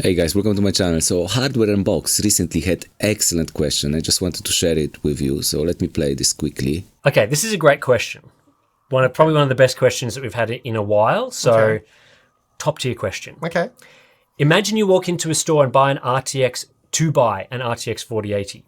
Hey guys, welcome to my channel. So Hardware Unbox recently had excellent question. I just wanted to share it with you. So let me play this quickly. Okay, this is a great question. Probably one of the best questions that we've had in a while. So top tier question. Okay. Imagine you walk into a store and buy an RTX 4080.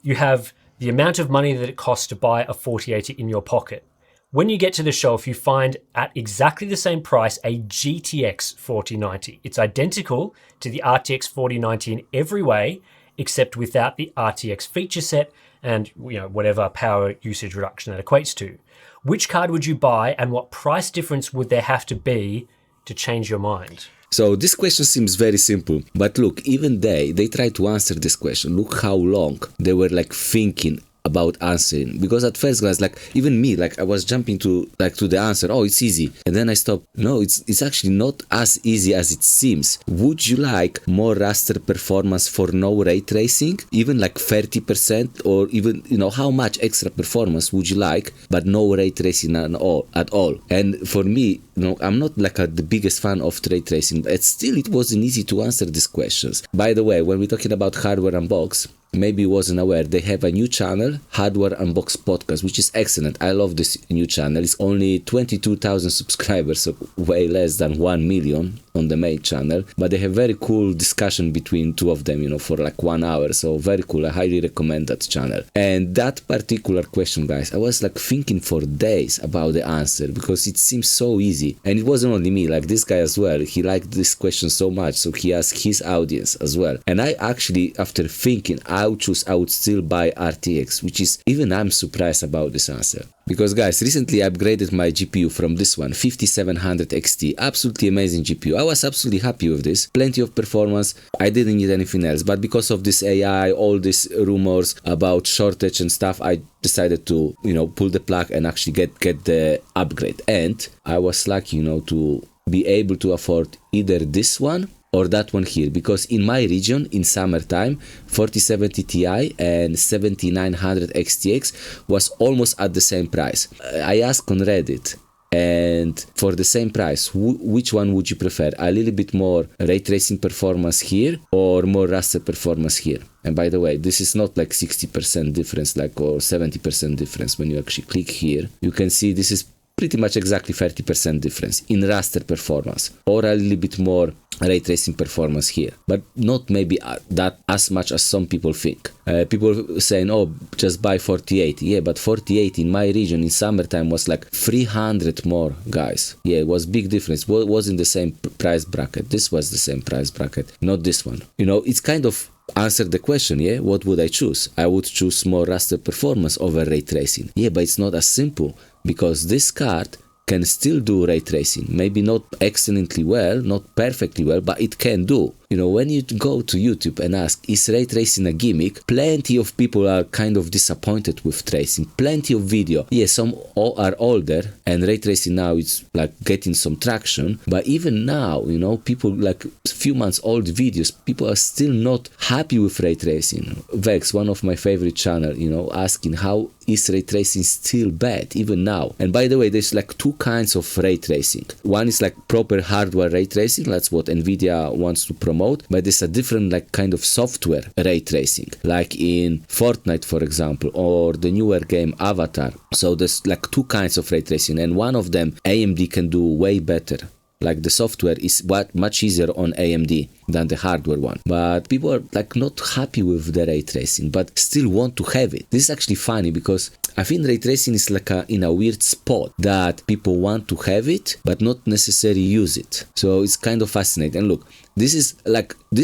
You have the amount of money that it costs to buy a 4080 in your pocket. When you get to the shelf, you find at exactly the same price a GTX 4090. It's identical to the RTX 4090 in every way, except without the RTX feature set and whatever power usage reduction that equates to. Which card would you buy, and what price difference would there have to be to change your mind? So this question seems very simple, but look, even they tried to answer this question. Look how long they were thinking about answering, because at first guys, even me, I was jumping to the answer. Oh, it's easy, and then I stopped. No, it's actually not as easy as it seems. Would you like more raster performance for no ray tracing, even 30%, or even how much extra performance would you like, but no ray tracing at all? And for me, I'm not the biggest fan of ray tracing, but still it wasn't easy to answer these questions. By the way, when we're talking about Hardware Unbox, maybe you wasn't aware, they have a new channel, Hardware Unbox Podcast, which is excellent. I love this new channel. It's only 22,000 subscribers, so way less than 1 million on the main channel. But they have very cool discussion between two of them, for 1 hour. So very cool. I highly recommend that channel. And that particular question, guys, I was thinking for days about the answer, because it seems so easy. And it wasn't only me, this guy as well. He liked this question so much, so he asked his audience as well. And I actually, after thinking, I would still buy RTX, which is, even I'm surprised about this answer. Because guys, recently I upgraded my GPU from this one, 5700 XT, absolutely amazing GPU. I was absolutely happy with this, plenty of performance, I didn't need anything else. But because of this AI, all these rumors about shortage and stuff, I decided to, pull the plug and actually get the upgrade. And I was lucky, to be able to afford either this one or that one here, because in my region in summertime 4070 Ti and 7900 XTX was almost at the same price. I asked on Reddit, and for the same price, which one would you prefer? A little bit more ray tracing performance here or more raster performance here? And by the way, this is not 60% difference or 70% difference. When you actually click here, you can see this is pretty much exactly 30% difference in raster performance, or a little bit more ray tracing performance here, but not maybe that as much as some people think. People saying, oh, just buy 4080. Yeah, but 4080 in my region in summertime was 300 more, guys. Yeah, it was big difference. It was in the same price bracket. This was the same price bracket, not this one. It's kind of answer the question, yeah? What would I choose? I would choose more raster performance over ray tracing. Yeah, but it's not as simple, because this card can still do ray tracing. Maybe not excellently well, not perfectly well, but it can do. When you go to YouTube and ask, is ray tracing a gimmick? Plenty of people are kind of disappointed with tracing. Plenty of video. Yeah, some are older, and ray tracing now is getting some traction. But even now, people few months old videos, people are still not happy with ray tracing. Vex, one of my favorite channel, asking how is ray tracing still bad even now? And by the way, there's two kinds of ray tracing. One is proper hardware ray tracing. That's what Nvidia wants to promote. But there's a different kind of software ray tracing, like in Fortnite, for example, or the newer game Avatar. So there's two kinds of ray tracing, and one of them AMD can do way better. The software is much easier on AMD than the hardware one. But people are not happy with the ray tracing, but still want to have it. This is actually funny, because I think ray tracing is in a weird spot that people want to have it, but not necessarily use it. So it's kind of fascinating. And look, this is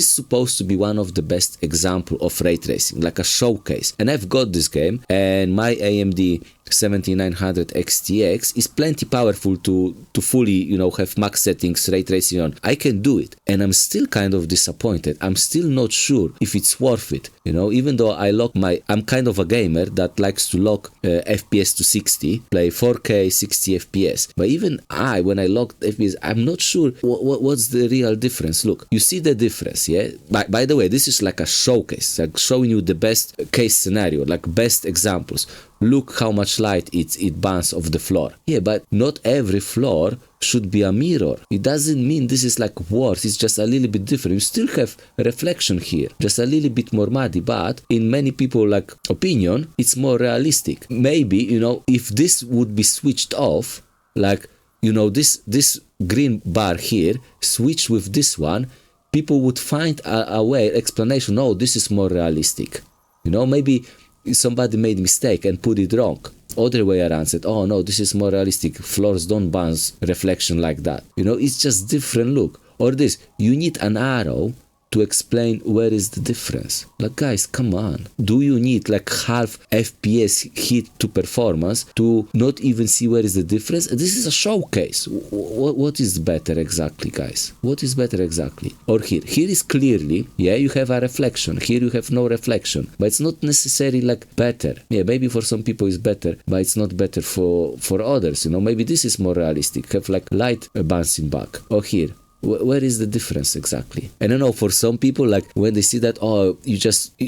supposed to be one of the best example of ray tracing, a showcase. And I've got this game, and my AMD 7900 XTX is plenty powerful to fully, have max settings ray tracing on. I can do it, and I'm still kind of disappointed. I'm still not sure if it's worth it. Even though I'm kind of a gamer that likes to lock FPS to 60, play 4K 60 FPS. But even when I lock FPS, I'm not sure what's the real difference. Look, look, you see the difference, yeah? By the way, this is like a showcase, like showing you the best case scenario, like best examples. Look how much light it bounces off the floor. Yeah, but not every floor should be a mirror. It doesn't mean this is like worse, it's just a little bit different. You still have reflection here, just a little bit more muddy, but in many people like opinion, it's more realistic. Maybe, you know, if this would be switched off, like, you know, this green bar here, switch with this one, people would find a way, explanation, oh, this is more realistic. You know, maybe somebody made a mistake and put it wrong. Other way around, said, oh no, this is more realistic. Floors don't bounce reflection like that. You know, it's just different look. Or this, you need an arrow to explain where is the difference. Like, guys, come on. Do you need like half FPS hit to performance to not even see where is the difference? This is a showcase. What is better exactly, guys? What is better exactly? Or here is clearly, yeah, you have a reflection. Here you have no reflection, but it's not necessarily like better. Yeah, maybe for some people it's better, but it's not better for others. You know, maybe this is more realistic. Have like light bouncing back. Or here, where is the difference exactly? And I know for some people, like when they see that, oh, you just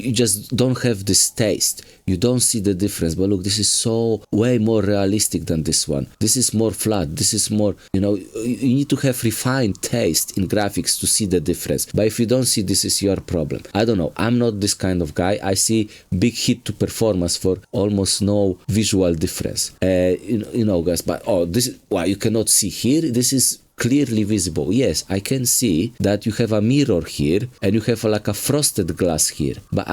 don't have this taste, you don't see the difference. But look, this is so way more realistic than this one. This is more flat, this is more, you know, you need to have refined taste in graphics to see the difference. But if you don't see, this is your problem. I don't know, I'm not this kind of guy. I see big hit to performance for almost no visual difference. You know, guys, but oh, this is why you cannot see here. This is clearly visible. Yes, I can see that you have a mirror here and you have like a frosted glass here, but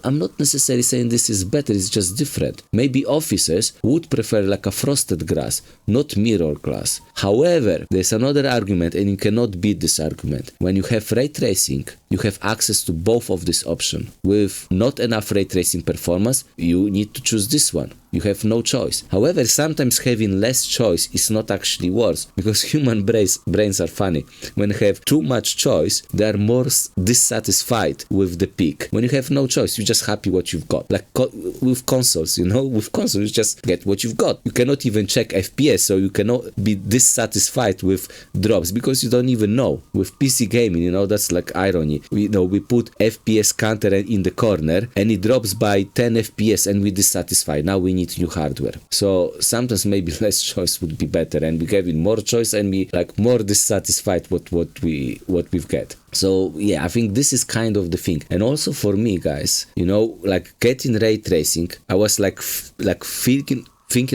I'm not necessarily saying this is better, it's just different. Maybe officers would prefer like a frosted glass, not mirror glass. However, there's another argument, and you cannot beat this argument. When you have ray tracing, you have access to both of this option. With not enough ray tracing performance, you need to choose this one. You have no choice. However, sometimes having less choice is not actually worse, because human brains are funny. When you have too much choice, they are more dissatisfied with the pick. When you have no choice, you're just happy what you've got. Like with consoles, you know, with consoles, you just get what you've got. You cannot even check FPS, so you cannot be dissatisfied with drops because you don't even know. With PC gaming, you know, that's like irony. We put FPS counter in the corner and it drops by 10 FPS and we're dissatisfied. Now we need new hardware. So sometimes maybe less choice would be better, and we having more choice and be like more dissatisfied with what we've got. So yeah, I think this is kind of the thing. And also for me, guys, you know, like getting ray tracing, I was like thinking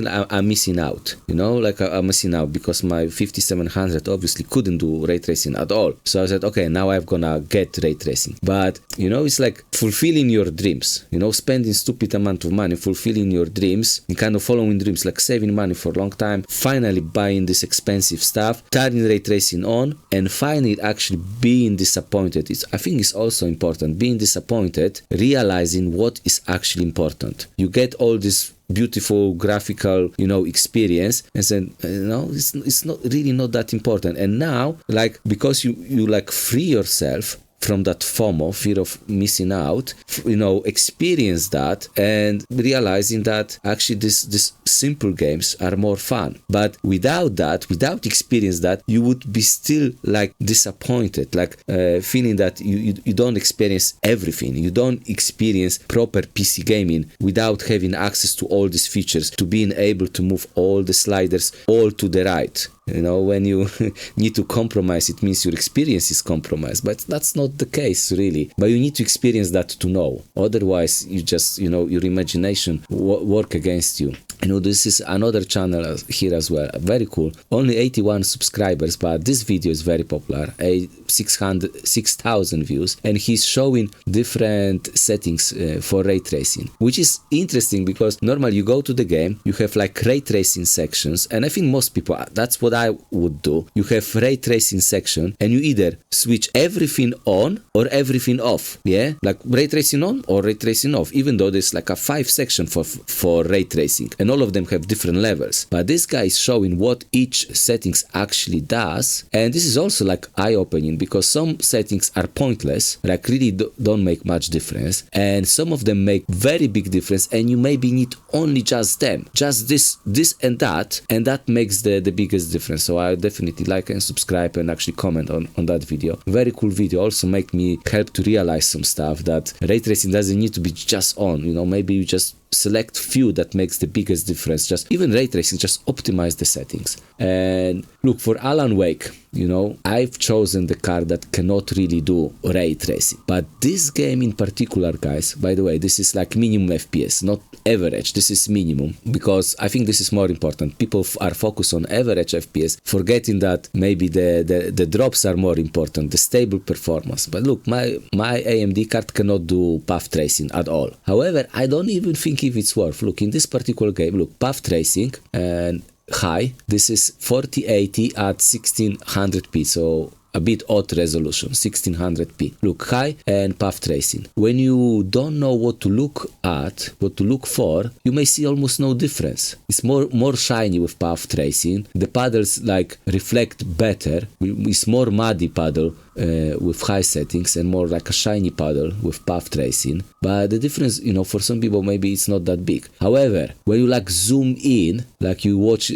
I'm missing out, you know, like I'm missing out because my 5700 obviously couldn't do ray tracing at all. So I said, okay, now I'm gonna get ray tracing. But, you know, it's like fulfilling your dreams, you know, spending stupid amount of money, fulfilling your dreams and kind of following dreams, like saving money for a long time, finally buying this expensive stuff, turning ray tracing on, and finally actually being disappointed. I think it's also important, being disappointed, realizing what is actually important. You get all this beautiful graphical, you know, experience, and then, you know, it's not really not that important. And now, like, because you like free yourself from that FOMO, fear of missing out, you know, experience that and realizing that actually this simple games are more fun. But without that, without experience that, you would be still like disappointed, like feeling that you don't experience everything. You don't experience proper PC gaming without having access to all these features, to being able to move all the sliders all to the right. You know, when you need to compromise, it means your experience is compromised. But that's not the case, really. But you need to experience that to know. Otherwise, you just, you know, your imagination work against you. You know, this is another channel here as well. Very cool. Only 81 subscribers, but this video is very popular. 6,000 views. And he's showing different settings for ray tracing, which is interesting because normally you go to the game, you have like ray tracing sections. And I think most people, that's what I would do. You have ray tracing section and you either switch everything on or everything off. Yeah, like ray tracing on or ray tracing off, even though there's like a 5 section for ray tracing. And and all of them have different levels. But this guy is showing what each settings actually does, and this is also like eye-opening, because some settings are pointless, like really don't make much difference, and some of them make very big difference, and you maybe need only just them, just this and that makes the biggest difference. So I definitely like and subscribe and actually comment on that video. Very cool video, also make me help to realize some stuff, that ray tracing doesn't need to be just on, you know, maybe you just select few that makes the biggest difference. Just even ray tracing, just optimize the settings. And look, for Alan Wake, you know, I've chosen the card that cannot really do ray tracing, but this game in particular, guys, by the way, this is like minimum FPS, not average. This is minimum, because I think this is more important. People are focused on average FPS, forgetting that maybe the drops are more important, the stable performance. But look, my AMD card cannot do path tracing at all. However, I don't even think if it's worth. Look, in this particular game, look, path tracing and high, this is 4080 at 1600p, so a bit odd resolution, 1600p. Look, high and path tracing. When you don't know what to look at, what to look for, you may see almost no difference. It's more shiny with path tracing. The paddles like reflect better. It's more muddy paddle with high settings, and more like a shiny paddle with path tracing. But the difference, you know, for some people maybe it's not that big. However, when you like zoom in, like you watch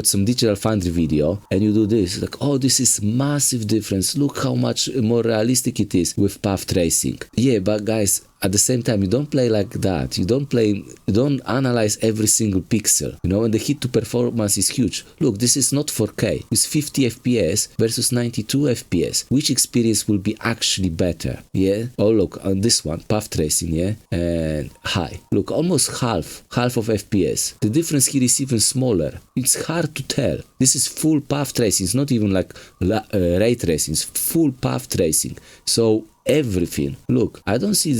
some Digital Foundry video, and you do this, like, oh, this is massive difference. Look how much more realistic it is with path tracing. Yeah, but guys, at the same time, you don't play like that. You don't analyze every single pixel, you know, and the hit to performance is huge. Look, this is not 4K. It's 50 FPS versus 92 FPS. Which experience will be actually better? Yeah. Oh, look, on this one, path tracing, yeah, and high. Look, almost half of FPS. The difference here is even smaller. It's hard to tell. This is full path tracing. It's not even like ray tracing. It's full path tracing. So everything. Look, I don't see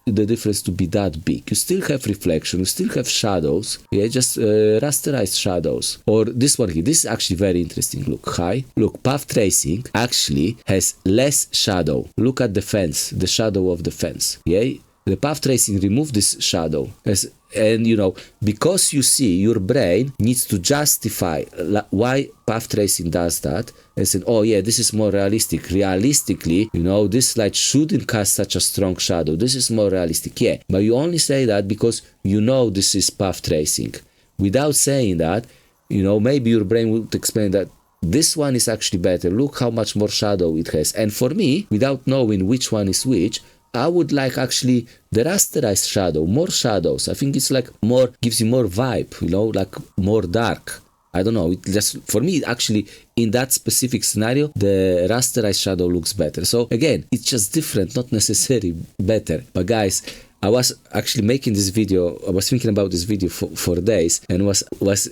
the difference to be that big. You still have reflection, you still have shadows, yeah, just rasterized shadows. Or this one here, this is actually very interesting. Look, high. Look, path tracing actually has less shadow. Look at the fence, the shadow of the fence, yeah? The path tracing remove this shadow. And you know, because you see, your brain needs to justify why path tracing does that, and say, oh yeah, this is more realistic. Realistically, you know, this light shouldn't cast such a strong shadow. This is more realistic, yeah. But you only say that because you know this is path tracing. Without saying that, you know, maybe your brain would explain that this one is actually better. Look how much more shadow it has. And for me, without knowing which one is which, I would like actually the rasterized shadow, more shadows. I think it's like more, gives you more vibe, you know, like more dark. I don't know, it just, for me, actually, in that specific scenario, the rasterized shadow looks better. So again, it's just different, not necessarily better. But guys, I was actually making this video, I was thinking about this video for days, and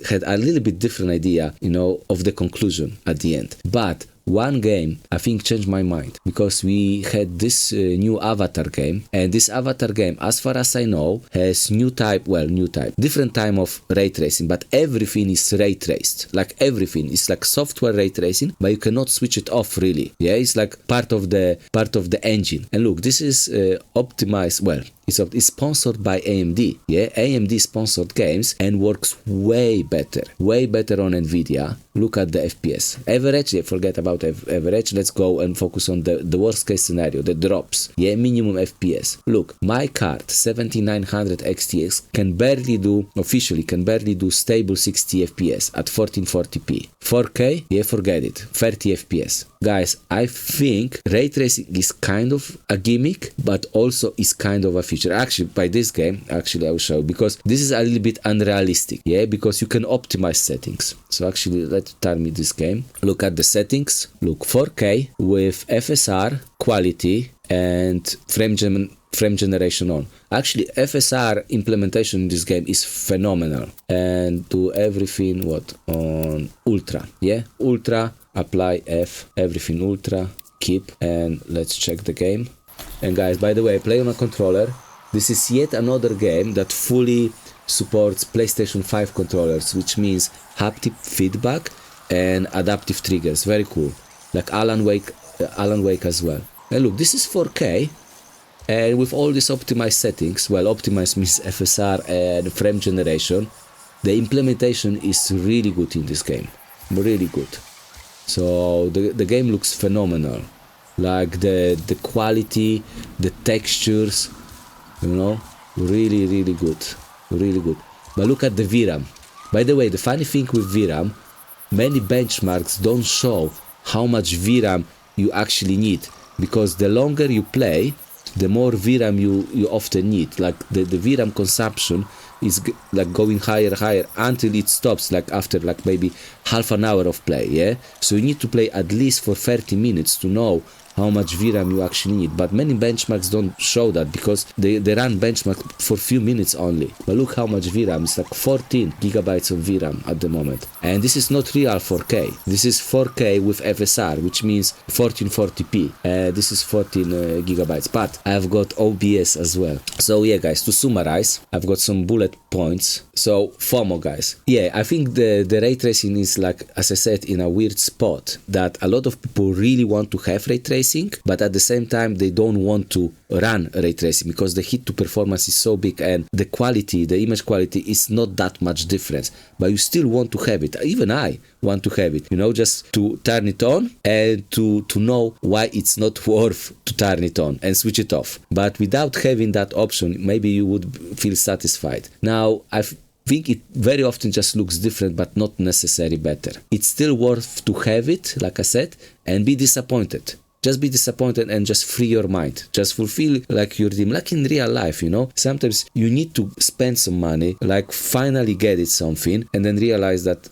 had a little bit different idea, you know, of the conclusion at the end. But one game, I think, changed my mind, because we had this new Avatar game, and this Avatar game, as far as I know, has different type of ray tracing, but everything is ray traced, like everything. It's like software ray tracing, but you cannot switch it off really. Yeah, it's like part of the engine. And look, this is optimized, well, it's sponsored by AMD. Yeah, AMD sponsored games and works way better on Nvidia. Look at the FPS. Average, yeah, forget about average. Let's go and focus on the worst case scenario, the drops. Yeah, minimum FPS. Look, my card, 7900 XTX, can barely do stable 60 FPS at 1440p. 4K, yeah, forget it, 30 FPS. Guys, I think ray tracing is kind of a gimmick, but also is kind of a feature. Actually, by this game, I will show you, because this is a little bit unrealistic, yeah, because you can optimize settings. So actually, let's turn me this game. Look at the settings. Look, 4K with FSR, quality, and frame generation on. Actually, FSR implementation in this game is phenomenal. And do everything, on ultra, yeah, ultra, apply F, everything ultra, keep, and let's check the game. And guys, by the way, play on a controller. This is yet another game that fully supports PlayStation 5 controllers, which means haptic feedback and adaptive triggers. Very cool. Like Alan Wake as well. And look, this is 4K, and with all these optimized settings, well, optimized means FSR and frame generation, the implementation is really good in this game, really good. So the game looks phenomenal, like the quality, the textures, really good, really good. But look at the VRAM. By the way, the funny thing with VRAM, many benchmarks don't show how much VRAM you actually need, because the longer you play, the more VRAM you often need. Like the VRAM consumption is like going higher until it stops, like after like maybe half an hour of play. Yeah, so you need to play at least for 30 minutes to know how much VRAM you actually need. But many benchmarks don't show that, because they run benchmark for few minutes only. But look how much VRAM. It's like 14 gigabytes of VRAM at the moment. And this is not real 4K. This is 4K with FSR, which means 1440p. This is 14 gigabytes. But I've got OBS as well. So yeah, guys, to summarize, I've got some bullet points. So FOMO, guys. Yeah, I think the ray tracing is, like, as I said, in a weird spot, that a lot of people really want to have ray tracing, but at the same time they don't want to run ray tracing, because the hit to performance is so big and the quality, the image quality is not that much difference, but you still want to have it. Even I want to have it, just to turn it on and to know why it's not worth to turn it on and switch it off. But without having that option, maybe you would feel satisfied. Now, I think it very often just looks different, but not necessarily better. It's still worth to have it, like I said, and be disappointed. Just be disappointed and just free your mind. Just fulfill like your dream, like in real life, Sometimes you need to spend some money, like finally get it something, and then realize that,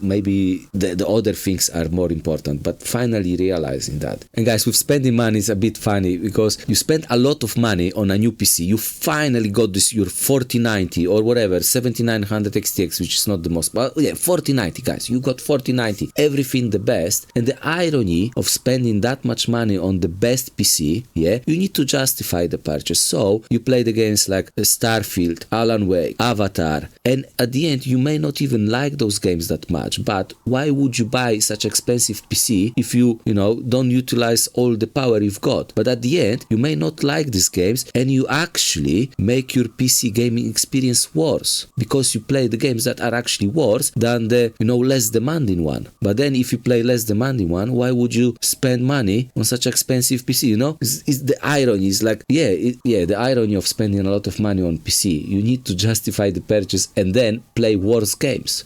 maybe the other things are more important, but finally realizing that. And guys, with spending money is a bit funny, because you spend a lot of money on a new PC. You finally got this, your 4090 or whatever, 7900 XTX, which is not the most, but yeah, 4090, guys. You got 4090, everything the best. And the irony of spending that much money on the best PC, you need to justify the purchase. So you play the games like Starfield, Alan Wake, Avatar, and at the end you may not even like those games that much. But why would you buy such expensive PC if you don't utilize all the power you've got? But at the end you may not like these games, and you actually make your PC gaming experience worse, because you play the games that are actually worse than the less demanding one. But then if you play less demanding one, why would you spend money on such expensive PC? It's the irony. Is like, the irony of spending a lot of money on PC. You need to justify the purchase and then play worse games.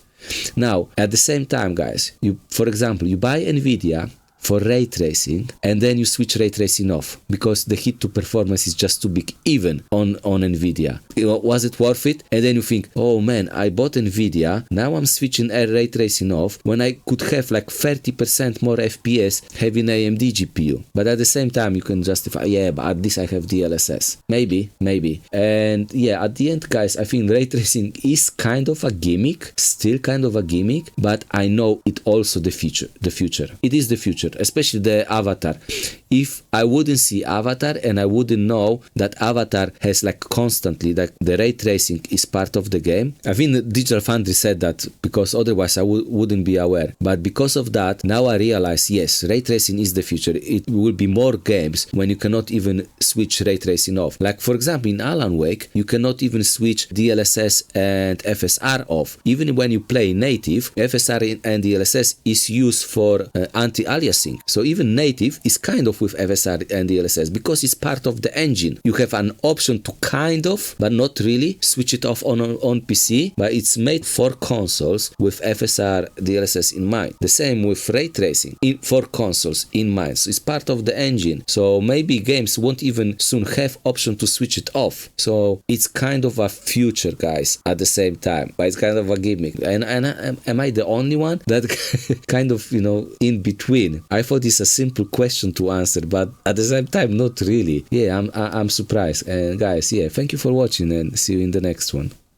Now, at the same time, guys, for example, you buy Nvidia for ray tracing, and then you switch ray tracing off because the hit to performance is just too big, even on Nvidia. Was it worth it? And then you think, oh man, I bought Nvidia, now I'm switching ray tracing off when I could have like 30% more FPS having AMD GPU. But at the same time you can justify, but at least I have DLSS. Maybe. And at the end, guys, I think ray tracing is kind of a gimmick, still kind of a gimmick, but I know it also the future. It is the future, especially the Avatar. If I wouldn't see Avatar and I wouldn't know that Avatar has like constantly, like the ray tracing is part of the game. I think Digital Foundry said that, because otherwise I wouldn't be aware. But because of that, now I realize, yes, ray tracing is the future. It will be more games when you cannot even switch ray tracing off. Like for example, in Alan Wake, you cannot even switch DLSS and FSR off. Even when you play native, FSR and DLSS is used for anti-aliasing. So even native is kind of with FSR and DLSS because it's part of the engine. You have an option to kind of, but not really, switch it off on PC, but it's made for consoles with FSR DLSS in mind. The same with ray tracing for consoles in mind. So it's part of the engine. So maybe games won't even soon have option to switch it off. So it's kind of a future, guys, at the same time, but it's kind of a gimmick. And am I the only one that kind of, in between? I thought it's a simple question to answer, but at the same time, not really. I'm surprised. And guys, thank you for watching, and see you in the next one.